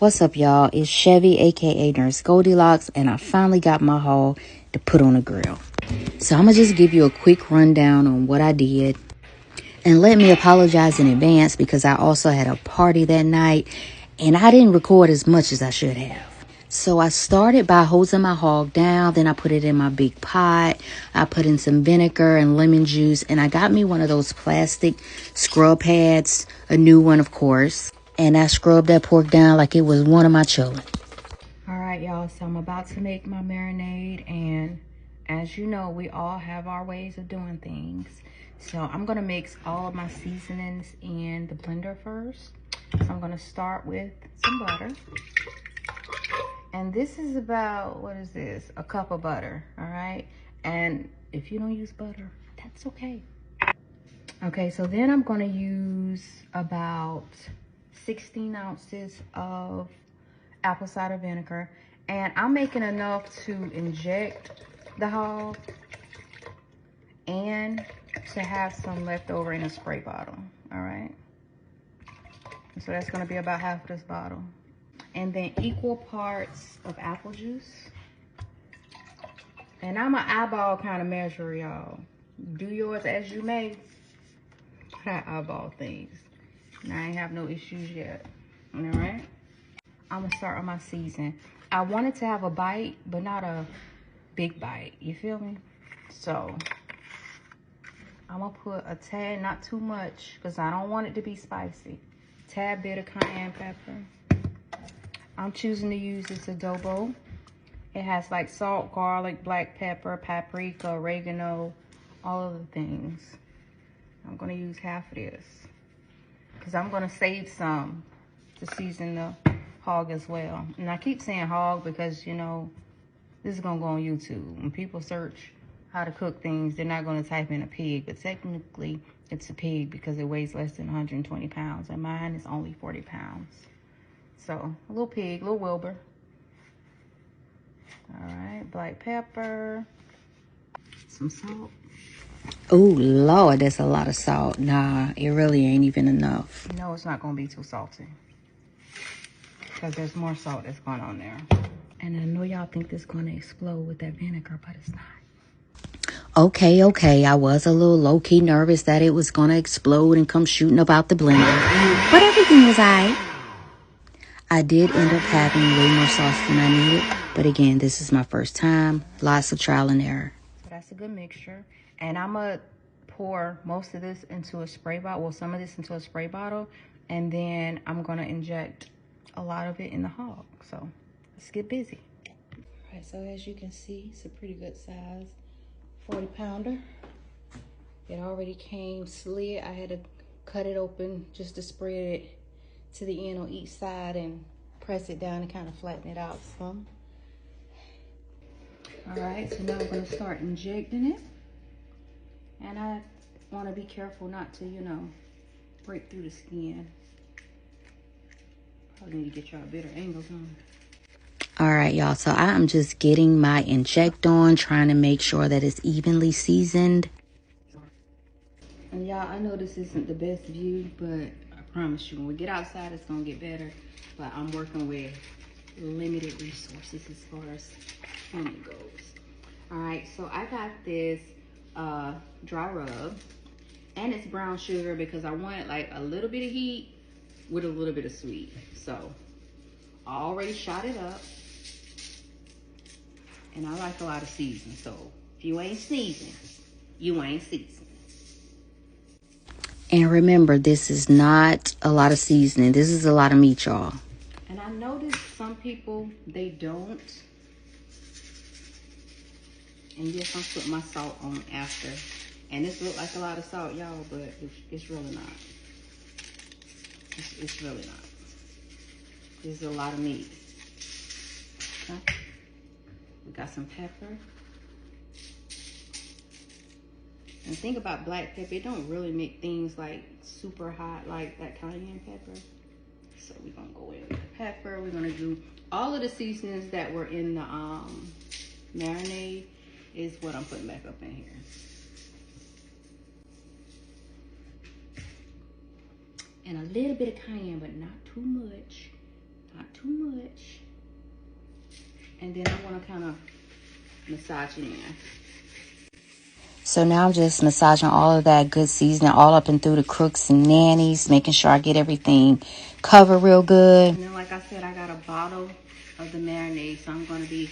What's up, y'all? It's Chevy, aka Nurse Goldilocks, and I finally got my hog to put on a grill. So I'm gonna just give you a quick rundown on what I did. And let me apologize in advance because I also had a party that night and I didn't record as much as I should have. So I started by hosing my hog down, then I put it in my big pot. I put in some vinegar and lemon juice, and I got me one of those plastic scrub pads, a new one, of course. And I scrubbed that pork down like it was one of my children. All right, y'all, so I'm about to make my marinade, and as you know, we all have our ways of doing things. So I'm gonna mix all of my seasonings in the blender first. So I'm gonna start with some butter. And this is about, what is this? A cup of butter, all right? And if you don't use butter, that's okay. Okay, so then I'm gonna use about 16 ounces of apple cider vinegar. And I'm making enough to inject the hog and to have some left over in a spray bottle, all right? So that's gonna be about half of this bottle. And then equal parts of apple juice. And I'm an eyeball kind of measure, y'all. Do yours as you may. I eyeball things. And I ain't have no issues yet, all right? I'm gonna start on my season. I wanted to have a bite, but not a big bite, you feel me? So I'm gonna put a tad, not too much, because I don't want it to be spicy. Tad bit of cayenne pepper. I'm choosing to use this adobo. It has like salt, garlic, black pepper, paprika, oregano, all of the things. I'm gonna use half of this because I'm gonna save some to season the hog as well. And I keep saying hog because, you know, this is gonna go on YouTube. When people search how to cook things, they're not gonna type in a pig, but technically it's a pig because it weighs less than 120 pounds and mine is only 40 pounds. So a little pig, a little Wilbur. All right, black pepper, some salt. Oh, Lord, that's a lot of salt. Nah, it really ain't even enough. You know it's not gonna be too salty because there's more salt that's going on there. And I know y'all think this is gonna explode with that vinegar, but it's not. Okay, I was a little low-key nervous that it was gonna explode and come shooting up out the blender, but everything was all right. I did end up having way more sauce than I needed, but again, this is my first time. Lots of trial and error. So that's a good mixture. And I'm gonna pour most of this into a spray bottle, well, some of this into a spray bottle, and then I'm gonna inject a lot of it in the hog. So let's get busy. All right, so as you can see, it's a pretty good size 40 pounder. It already came slid. I had to cut it open just to spread it to the end on each side and press it down and kind of flatten it out some. All right, so now we're gonna start injecting it. And I wanna be careful not to, you know, break through the skin. Probably need to get y'all better angles on. All right, y'all, so I'm just getting my inject on, trying to make sure that it's evenly seasoned. And y'all, I know this isn't the best view, but I promise you, when we get outside, it's gonna get better. But I'm working with limited resources as far as camera goes. All right, so I got this dry rub, and it's brown sugar because I want like a little bit of heat with a little bit of sweet. So I already shot it up, and I like a lot of seasoning. So if you ain't seasoned, you ain't seasoned. And remember, this is not a lot of seasoning. This is a lot of meat, y'all. And I noticed some people, they don't. And yes, I'm putting my salt on after. And this looks like a lot of salt, y'all, but it's really not. It's really not. This is a lot of meat. Okay. We got some pepper. And the thing about black pepper, it don't really make things like super hot like that cayenne pepper. So we're gonna go in with the pepper. We're gonna do all of the seasonings that were in the marinade is what I'm putting back up in here. And a little bit of cayenne, but not too much. Not too And then I want to kind of massage it in. So now I'm just massaging all of that good seasoning all up and through the crooks and nannies, making sure I get everything covered real good. And then, like I said, I got a bottle of the marinade, so I'm going to be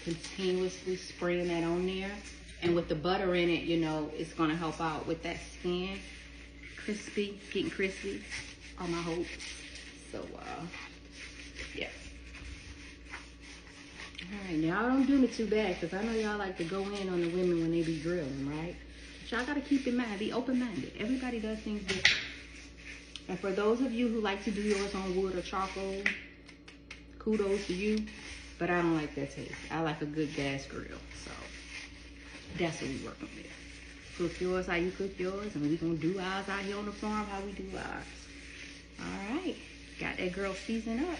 continuously spraying that on there. And with the butter in it, you know, it's going to help out with that skin. Crispy, getting crispy on my hopes. So, yeah. All right, now don't do me too bad, because I know y'all like to go in on the women when they be grilling, right? But y'all got to keep in mind, be open-minded. Everybody does things different. And for those of you who like to do yours on wood or charcoal, kudos to you. But I don't like that taste. I like a good gas grill. So that's what we working with. Cook yours how you cook yours, and we gonna do ours out here on the farm how we do ours. All right, got that girl seasoned up.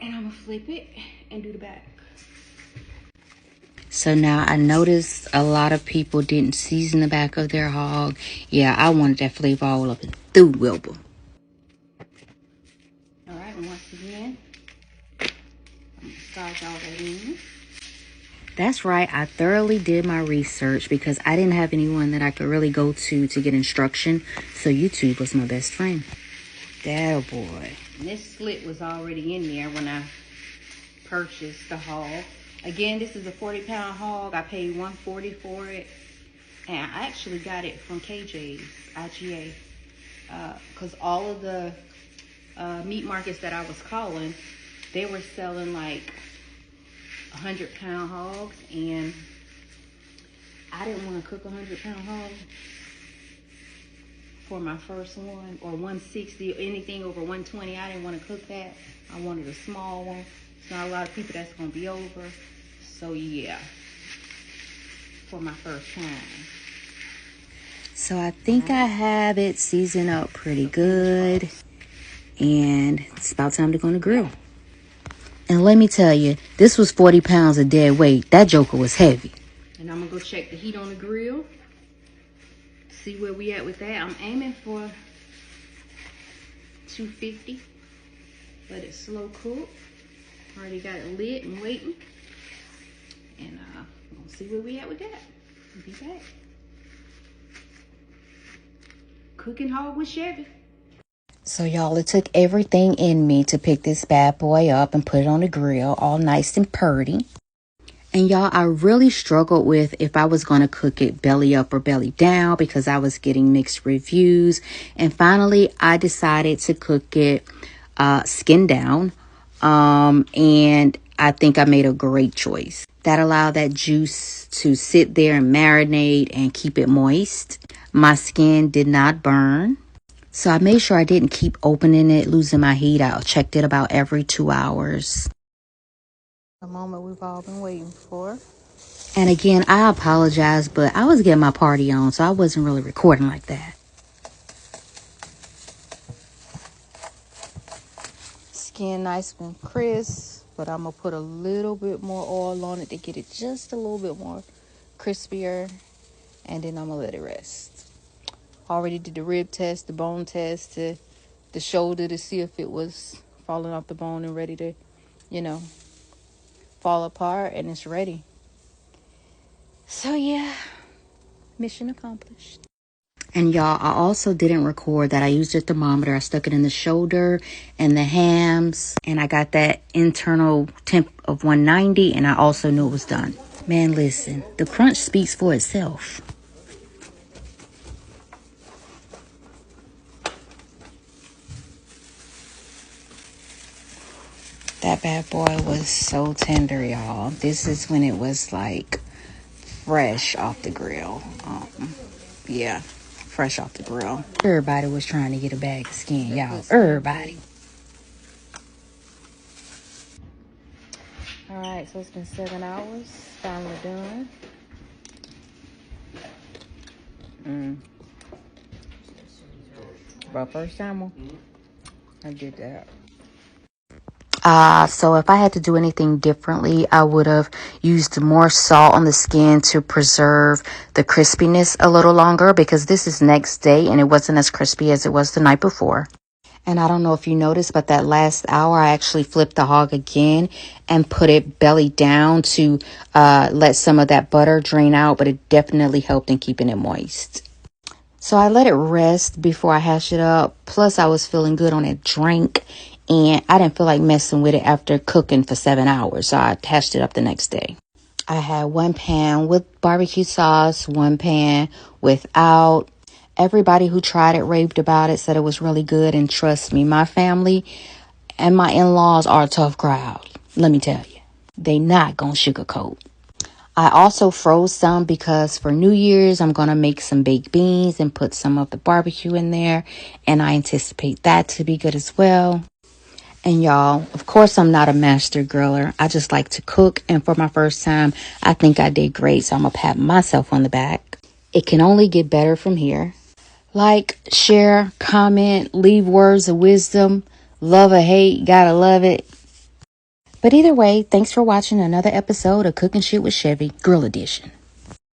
And I'm gonna flip it and do the back. So now I noticed a lot of people didn't season the back of their hog. Yeah, I wanted that flavor all up and through Wilbur. All right, and once again, I'm gonna massage all that in. That's right, I thoroughly did my research because I didn't have anyone that I could really go to get instruction. So YouTube was my best friend. That boy. And this slit was already in there when I purchased the hog. Again, this is a 40-pound hog. I paid $140 for it. And I actually got it from KJ's, IGA. Because all of the meat markets that I was calling, they were selling like 100-pound hogs. And I didn't want to cook a 100-pound hog for my first one, or 160, or anything over 120. I didn't want to cook that. I wanted a small one. It's not a lot of people that's going to be over. So yeah, for my first time. So I think I have it seasoned up pretty good. And it's about time to go on the grill. And let me tell you, this was 40 pounds of dead weight. That joker was heavy. And I'm going to go check the heat on the grill. See where we at with that. I'm aiming for 250. Let it slow cook. Already got it lit and waiting. And we'll see where we at with that. We'll be back. Cooking hog with Chevy. So y'all, it took everything in me to pick this bad boy up and put it on the grill, all nice and purty. And y'all, I really struggled with if I was going to cook it belly up or belly down because I was getting mixed reviews. And finally, I decided to cook it skin down. And I think I made a great choice. That allowed that juice to sit there and marinate and keep it moist. My skin did not burn. So I made sure I didn't keep opening it, losing my heat. I checked it about every 2 hours. The moment we've all been waiting for. And again, I apologize, but I was getting my party on, so I wasn't really recording like that. Skin nice and crisp, but I'm going to put a little bit more oil on it to get it just a little bit more crispier. And then I'm going to let it rest. Already did the rib test, the bone test, the shoulder to see if it was falling off the bone and ready to, you know, fall apart, and it's ready. So yeah, mission accomplished. And y'all, I also didn't record that I used a thermometer. I stuck it in the shoulder and the hams, and I got that internal temp of 190, and I also knew it was done. Man, listen, the crunch speaks for itself. That bad boy was so tender, y'all. This is when it was like fresh off the grill. Yeah, fresh off the grill. Everybody was trying to get a bag of skin, y'all. Everybody. All right, so it's been 7 hours. Finally done. For first time, I did that. So if I had to do anything differently, I would have used more salt on the skin to preserve the crispiness a little longer, because this is next day and it wasn't as crispy as it was the night before. And I don't know if you noticed, but that last hour, I actually flipped the hog again and put it belly down to let some of that butter drain out. But it definitely helped in keeping it moist. So I let it rest before I hash it up. Plus, I was feeling good on that drink. And I didn't feel like messing with it after cooking for 7 hours. So I hashed it up the next day. I had one pan with barbecue sauce, one pan without. Everybody who tried it raved about it, said it was really good. And trust me, my family and my in-laws are a tough crowd. Let me tell you, they not gonna sugarcoat. I also froze some because for New Year's, I'm going to make some baked beans and put some of the barbecue in there. And I anticipate that to be good as well. And y'all, of course, I'm not a master griller. I just like to cook. And for my first time, I think I did great. So I'm going to pat myself on the back. It can only get better from here. Like, share, comment, leave words of wisdom. Love or hate, gotta love it. But either way, thanks for watching another episode of Cooking Shit with Chevy, Grill Edition.